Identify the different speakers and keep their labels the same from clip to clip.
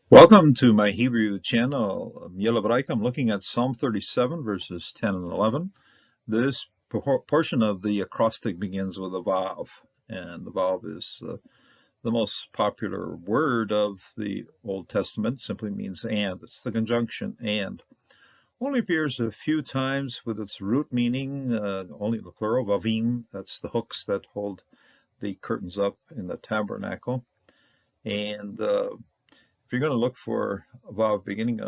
Speaker 1: Welcome to my Hebrew channel. I'm looking at Psalm 37, verses 10 and 11. This portion of the acrostic begins with a vav, and the vav is the most popular word of the Old Testament. It simply means and. It's the conjunction and. Only appears a few times with its root meaning, only the plural, vavim. That's the hooks that hold the curtains up in the tabernacle. And if you're going to look for a vav beginning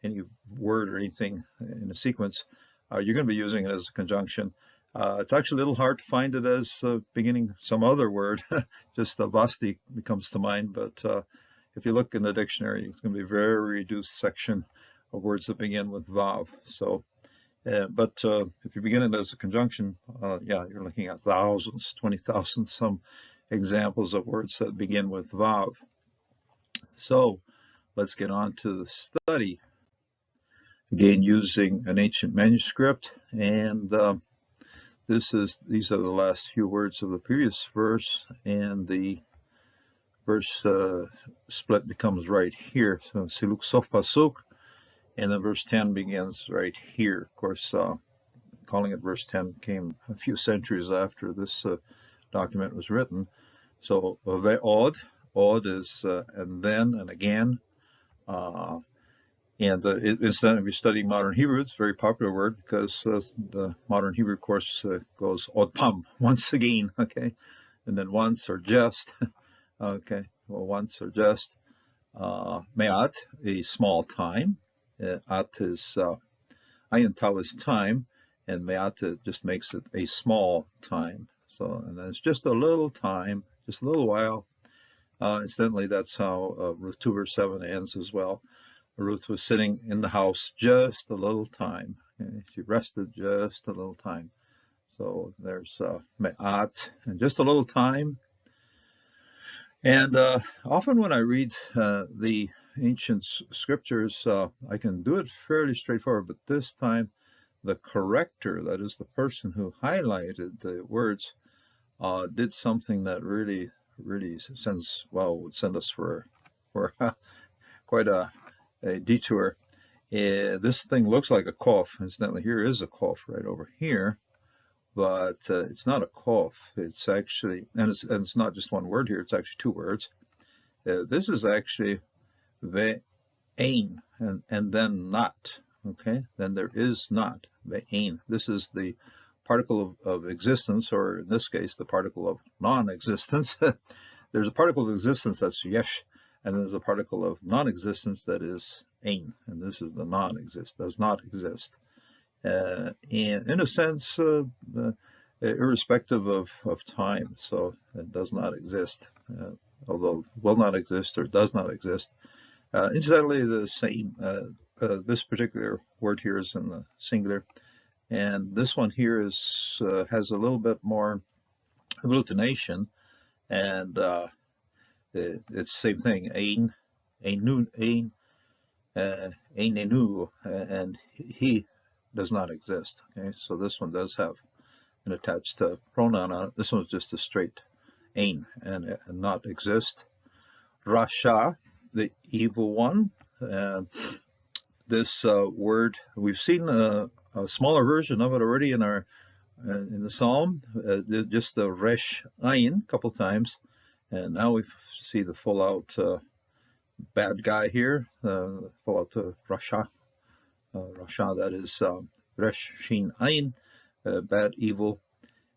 Speaker 1: any word or anything in a sequence, you're going to be using it as a conjunction. It's actually a little hard to find it as beginning some other word. Just vasti comes to mind, but if you look in the dictionary, it's going to be a very reduced section of words that begin with vav. So, but if you begin it as a conjunction, yeah, you're looking at thousands, 20,000, some examples of words that begin with vav. So let's get on to the study. Again, using an ancient manuscript, and these are the last few words of the previous verse, and the verse split becomes right here. So siluk sof pasuk, and then verse 10 begins right here. Of course, calling it verse 10 came a few centuries after this document was written. So ve'od is and then and again. Instead of studying modern Hebrew, it's a very popular word because the modern Hebrew course goes od pam, once again, okay, and then once or just, okay, well, once or just. Me'at, a small time. At is ayin tau is time, and me'at just makes it a small time. So, and then it's just a little time, just a little while. Incidentally, that's how Ruth 2 verse 7 ends as well. Ruth was sitting in the house just a little time. Okay? She rested just a little time. So there's me'at, and just a little time. And often when I read the ancient scriptures, I can do it fairly straightforward, but this time the corrector, that is the person who highlighted the words, did something that really would send us for quite a detour. This thing looks like a cough. Incidentally, here is a cough right over here, but it's not a cough. It's actually, and it's not just one word here. It's actually two words. This is actually ve'ain, and then not. Okay, then there is not ve'ain. This is the particle of existence, or in this case, the particle of non-existence. There's a particle of existence that's yesh, and there's a particle of non-existence that is ain, and this is the non-exist, does not exist. And in a sense, irrespective of time, so it does not exist, although will not exist or does not exist. Incidentally, the same, this particular word here is in the singular, and this one here is has a little bit more agglutination, and it's the same thing, ein, ein, einenu, and he does not exist. Okay, so this one does have an attached pronoun on it. This one's just a straight ein and not exist. Rasha, the evil one. This word, we've seen a smaller version of it already in the Psalm, just the resh ayin a couple times, and now we see the full out bad guy here, full out Rasha. Rasha, that is resh shin ayin, bad, evil.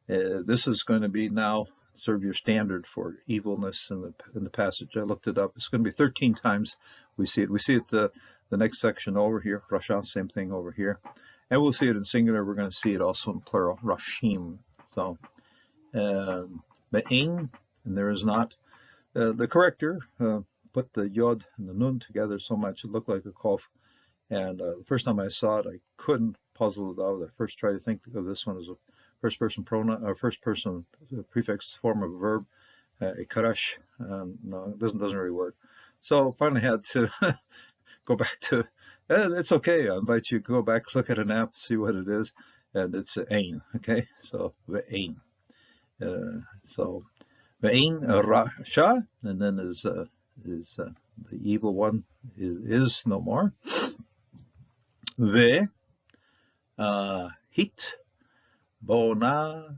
Speaker 1: This is going to be now sort of your standard for evilness in the passage. I looked it up. It's going to be 13 times we see it. We see it the next section over here, Rasha, same thing over here. And we'll see it in singular. We're going to see it also in plural, Rashim. So, Be'in, and there is not. The corrector put the yod and the nun together so much it looked like a cough. And the first time I saw it, I couldn't puzzle it out. I first tried to think of this one as a first person pronoun, or first person prefix form of a verb, a karash. No, it doesn't really work. So finally had to go back to, it's okay. I invite you to go back, look at an app, see what it is, and it's ain. Okay, so ve'ain. So ve'ain rasha, and then there's is the evil one is no more. Ve hit bonanta,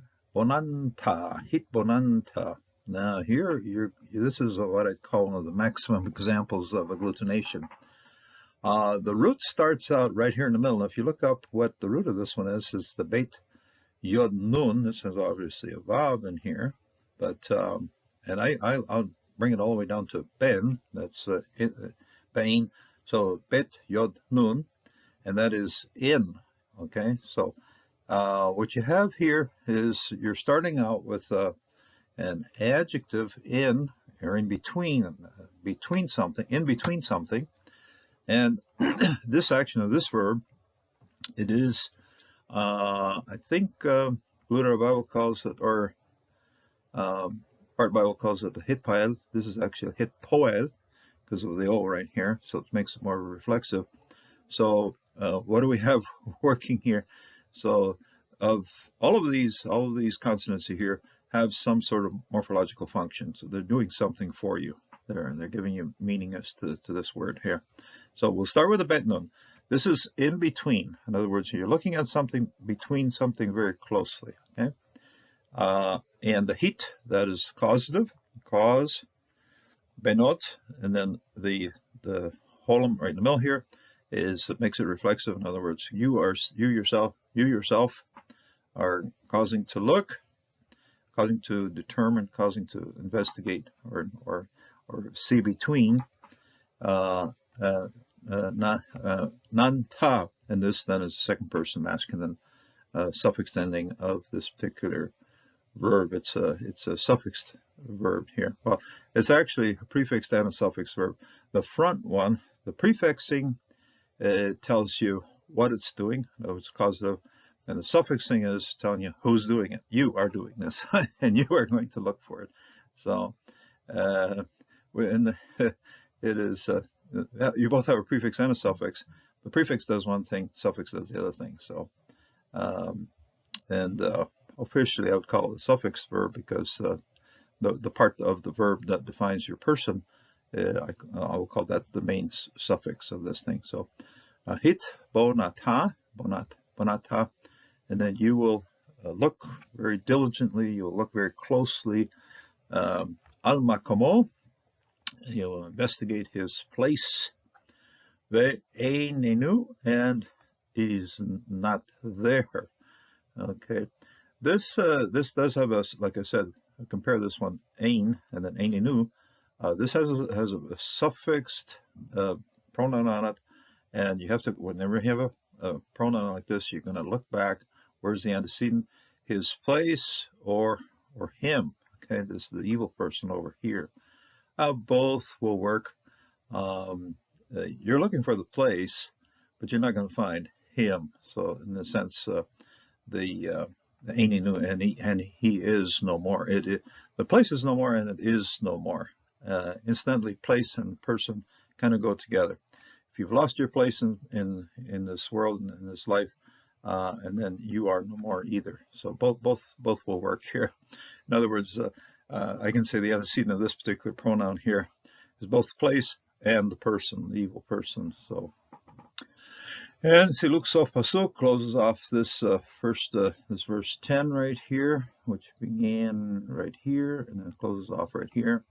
Speaker 1: hit bonanta. Now here, this is what I call one of the maximum examples of agglutination. The root starts out right here in the middle. Now, if you look up what the root of this one is the bet yod nun. This is obviously a vav in here, but and I'll bring it all the way down to ben. That's bain. So bet yod nun, and that is in. Okay, so what you have here is you're starting out with an adjective in or in between something, in between something, and this action of this verb, it is I think Luther Bible calls it, or Part Bible calls it a hit poel. This is actually a hit poel because of the O right here, so it makes it more reflexive. So what do we have working here? So of all of these consonants here have some sort of morphological function. So they're doing something for you. They're giving you meaning as to this word here. So we'll start with the bet nun. This is in between. In other words, you're looking at something between something very closely. Okay, and the hit, that is causative, cause, benot, and then the holum right in the middle here is it makes it reflexive. In other words, you yourself are causing to look, causing to determine, causing to investigate, or see between. Nanta, and this then is second person masculine suffix ending of this particular verb. It's a suffixed verb here. Well, it's actually a prefixed and a suffixed verb. The front one, the prefixing, tells you what it's doing. It's causative, and the suffixing is telling you who's doing it. You are doing this, and you are going to look for it. So, it is. You both have a prefix and a suffix. The prefix does one thing, the suffix does the other thing. So, officially I would call it a suffix verb because the part of the verb that defines your person, I will call that the main suffix of this thing. So, hit bonata, bonata, and then you will look very diligently. You will look very closely. Al makomo. You will investigate his place. Ve'einenu, and he's not there. Okay, this does have a, like I said, compare this one ein and then einenu. This has a suffixed pronoun on it, and you have to, whenever you have a pronoun like this, you're going to look back. Where's the antecedent? His place or him. Okay, this is the evil person over here. Both will work. You're looking for the place, but you're not going to find him. So, in a sense, the aininu, and he is no more. The place is no more, and it is no more. Incidentally, place and person kind of go together. If you've lost your place in this world and in this life, and then you are no more either. So both will work here. In other words, I can say the antecedent of this particular pronoun here is both the place and the person, the evil person. So, and Siluk Sof Pasuk closes off this this verse 10 right here, which began right here, and then it closes off right here.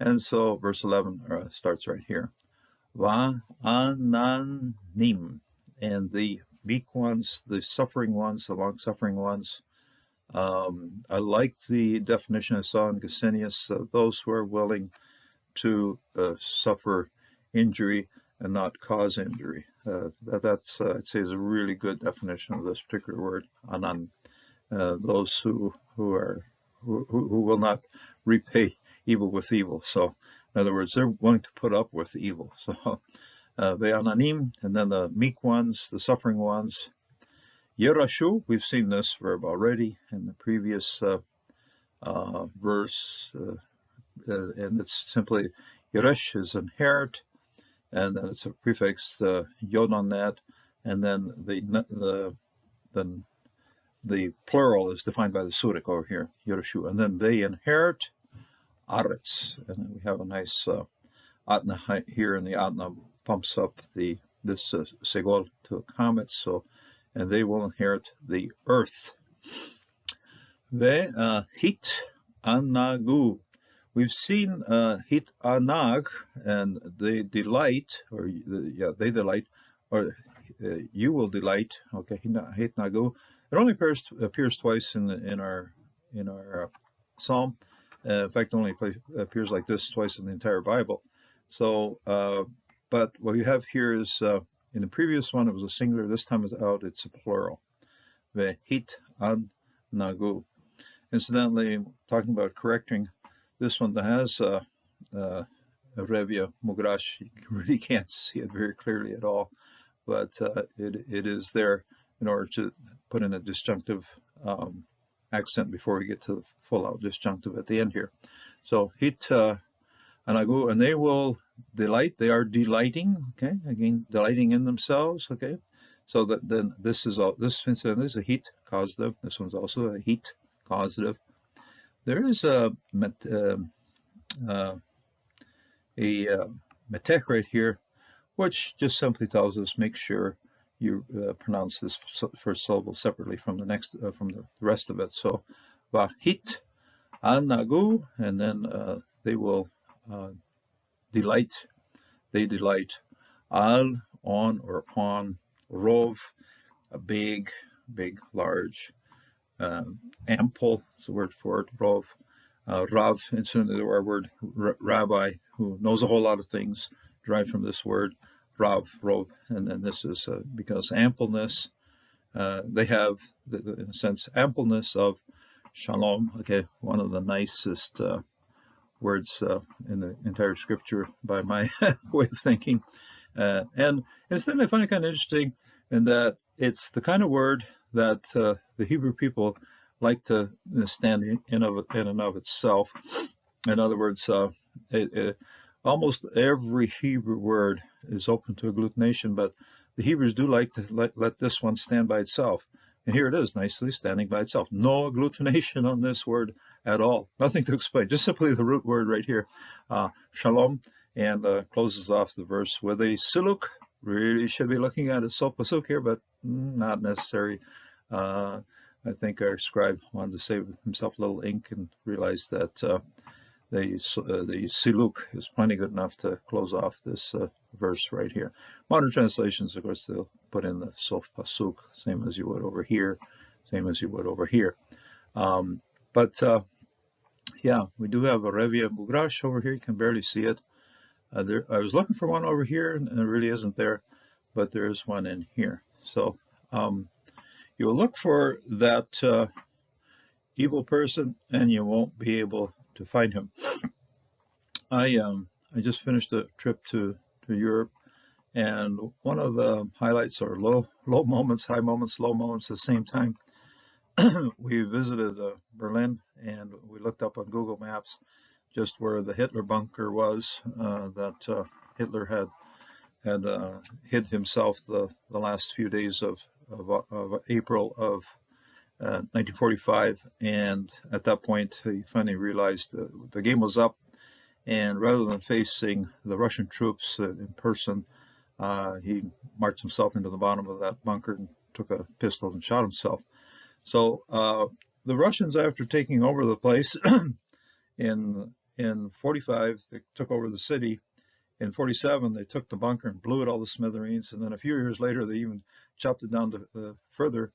Speaker 1: And so verse 11 starts right here. Va ananim, and the meek ones, the suffering ones, the long-suffering ones. I like the definition I saw in Gesenius, those who are willing to suffer injury and not cause injury. That's I'd say is a really good definition of this particular word, anan. Those who will not repay evil with evil. So, in other words, they're willing to put up with evil. So, ve'ananim, and then the meek ones, the suffering ones. Yerashu, we've seen this verb already in the previous verse, and it's simply Yeresh is inherit, and then it's a prefix yod on that, and then the plural is defined by the surik over here, Yerashu, and then they inherit aretz, and then we have a nice Atna here, and the Atna pumps up this Segol to a comet. So, and they will inherit the earth. Hit Anagu. We've seen Hit Anag, and they delight, or they delight, or you will delight. Okay, Hit Nagu. It only appears twice in our psalm. In fact, only appears like this twice in the entire Bible. So, but what you have here is in the previous one it was a singular. This time it's a plural. Hit Anagu. Incidentally, talking about correcting, this one that has Revia Mugrash, you really can't see it very clearly at all, but it is there in order to put in a disjunctive accent before we get to the full-out disjunctive at the end here. So hit anagu, and they will delight. They are delighting. Okay, again, delighting in themselves. Okay, so that then this is a heat causative. This one's also a heat causative. There is a metech right here, which just simply tells us make sure you pronounce this first syllable separately from the next from the rest of it. So vahit anagu, and then they will delight. They delight. Al, on or upon. Rov, a big, large. Ample is the word for it. Rov. Rav, incidentally, our word rabbi, who knows a whole lot of things, derived from this word, Rav, Rov, and then this is because ampleness, they have, in a sense, ampleness of shalom, okay, one of the nicest words in the entire scripture by my way of thinking. And incidentally, I find it kind of interesting in that it's the kind of word that the Hebrew people like to stand in and of itself. In other words, almost every Hebrew word is open to agglutination, but the Hebrews do like to let this one stand by itself. And here it is, nicely standing by itself. No agglutination on this word at all. Nothing to explain, just simply the root word right here, shalom, and closes off the verse with a siluk. Really should be looking at a pasuk here, but not necessary. I think our scribe wanted to save himself a little ink and realized that the siluk is plenty good enough to close off this verse right here. Modern translations, of course, they'll put in the sof pasuk, same as you would over here, same as you would over here. Yeah, we do have a Revia Mugrash over here. You can barely see it. I was looking for one over here, and it really isn't there, but there is one in here. So you'll look for that evil person, and you won't be able to find him. I just finished a trip to Europe, and one of the highlights are low moments, high moments, low moments at the same time. We visited Berlin, and we looked up on Google Maps just where the Hitler bunker was that Hitler had hid himself the last few days of April of 1945, and at that point he finally realized the game was up, and rather than facing the Russian troops in person, he marched himself into the bottom of that bunker and took a pistol and shot himself. So the Russians, after taking over the place in 45, they took over the city. In 47, they took the bunker and blew it all to smithereens, and then a few years later they even chopped it down to further.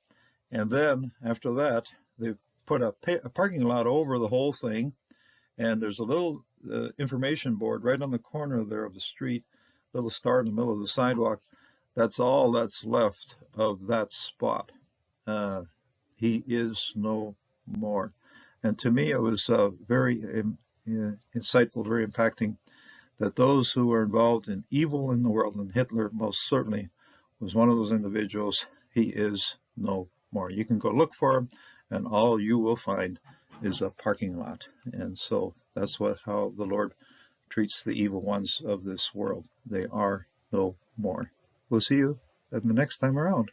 Speaker 1: And then after that, they put a parking lot over the whole thing, and there's a little information board right on the corner there of the street, little star in the middle of the sidewalk. That's all that's left of that spot. He is no more. And to me, it was very insightful, very impacting, that those who are involved in evil in the world, and Hitler most certainly was one of those individuals, he is no more. You can go look for him, and all you will find is a parking lot. And so that's how the Lord treats the evil ones of this world. They are no more. We'll see you the next time around.